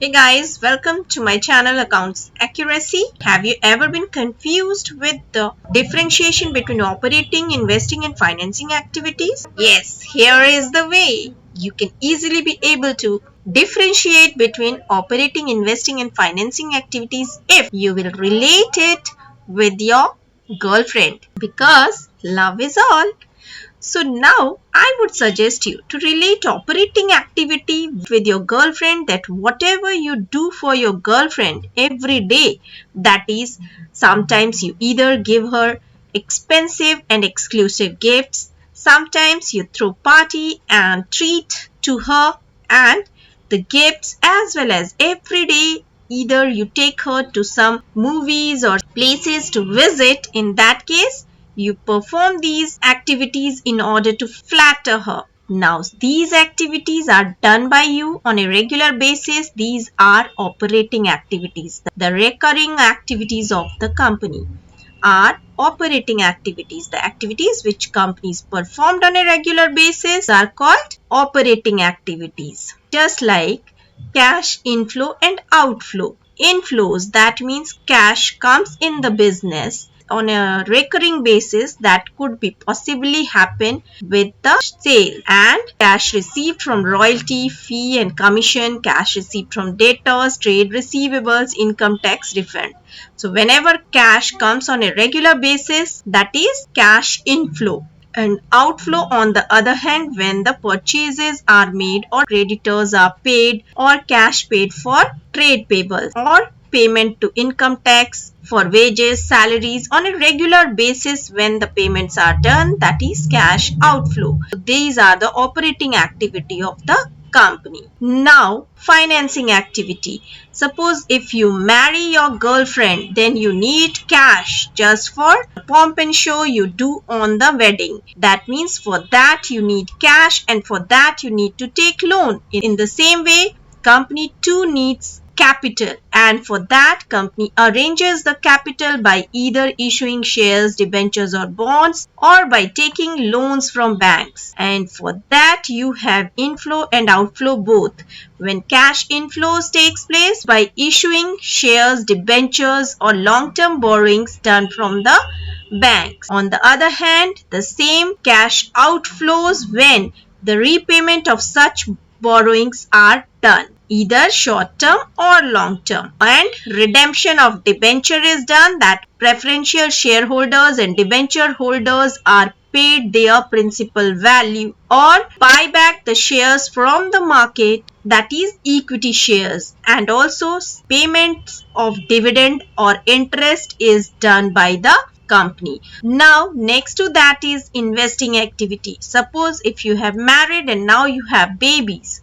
Hey guys, welcome to my channel Accounts Accuracy. Have you ever been confused with the differentiation between operating, investing and financing activities? Yes, here is the way. You can easily be able to differentiate between operating, investing and financing activities if you will relate it with your girlfriend because love is all. So now I would suggest you to relate operating activity with your girlfriend, that whatever you do for your girlfriend every day, that is, sometimes you either give her expensive and exclusive gifts, sometimes you throw party and treat to her, and the gifts as well as every day either you take her to some movies or places to visit. In that case, you perform these activities in order to flatter her. Now, these activities are done by you on a regular basis. These are operating activities. The recurring activities of the company are operating activities. The activities which companies performed on a regular basis are called operating activities. Just like cash inflow and outflow. Inflows, that means cash comes in the business on a recurring basis, that could be possibly happen with the sale, and cash received from royalty, fee and commission, cash received from debtors, trade receivables, income tax refund. So whenever cash comes on a regular basis, that is cash inflow. And outflow, on the other hand, when the purchases are made or creditors are paid or cash paid for trade payables or payment to income tax for wages, salaries on a regular basis, when the payments are done, that is cash outflow. These are the operating activity of the company. Now, financing activity. Suppose if you marry your girlfriend, then you need cash just for pomp and show you do on the wedding. That means for that you need cash, and for that you need to take loan. In the same way, company too needs capital, and for that company arranges the capital by either issuing shares, debentures or bonds, or by taking loans from banks. And for that you have inflow and outflow both. When cash inflows takes place by issuing shares, debentures or long-term borrowings done from the banks. On the other hand, the same cash outflows when the repayment of such borrowings are done, either short term or long term, and redemption of debenture is done, that preferential shareholders and debenture holders are paid their principal value, or buy back the shares from the market, that is equity shares, and also payments of dividend or interest is done by the company. Now, next to that is investing activity. Suppose if you have married and now you have babies,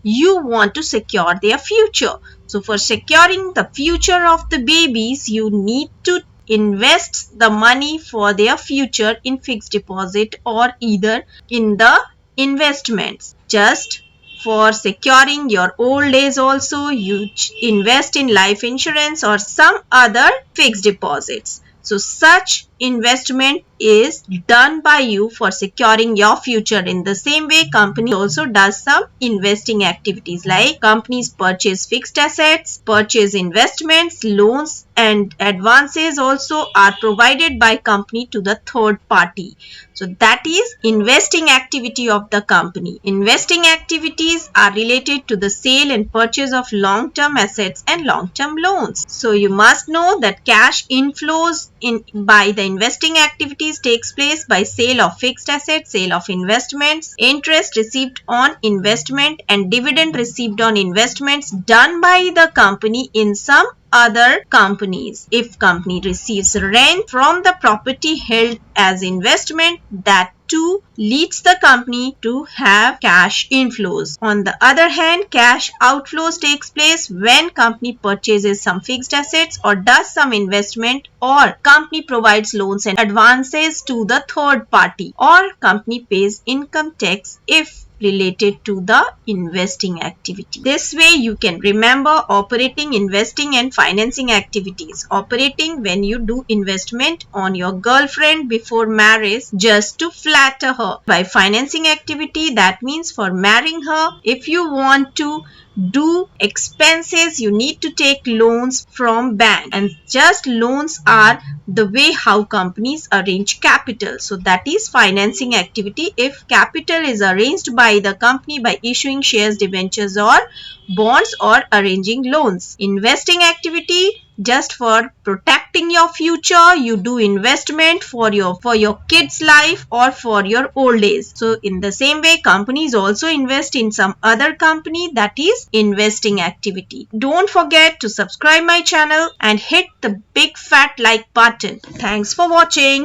you want to secure their future. So for securing the future of the babies, you need to invest the money for their future in fixed deposit or either in the investments. Just for securing your old days also, you invest in life insurance or some other fixed deposits. So such investment is done by you for securing your future. In the same way, company also does some investing activities, like companies purchase fixed assets, purchase investments, loans and advances also are provided by company to the third party. So that is investing activity of the company. Investing activities are related to the sale and purchase of long-term assets and long-term loans. So you must know that cash inflows by the investing activities takes place by sale of fixed assets, sale of investments, interest received on investment and dividend received on investments done by the company in some other companies. If company receives rent from the property held as investment, that too leads the company to have cash inflows. On the other hand, cash outflows takes place when company purchases some fixed assets or does some investment, or company provides loans and advances to the third party, or company pays income tax if related to the investing activity. This way you can remember operating, investing and financing activities. Operating, when you do investment on your girlfriend before marriage just to flatter her. By financing activity, that means for marrying her, if you want to do expenses, you need to take loans from bank, and just loans are the way how companies arrange capital. So that is financing activity if capital is arranged by the company by issuing shares, debentures or bonds or arranging loans. Investing activity just for protecting your future, you do investment for your kids life or for your old age. So in the same way, companies also invest in some other company, that is investing activity. Don't forget to subscribe my channel and hit the big fat like button. Thanks for watching.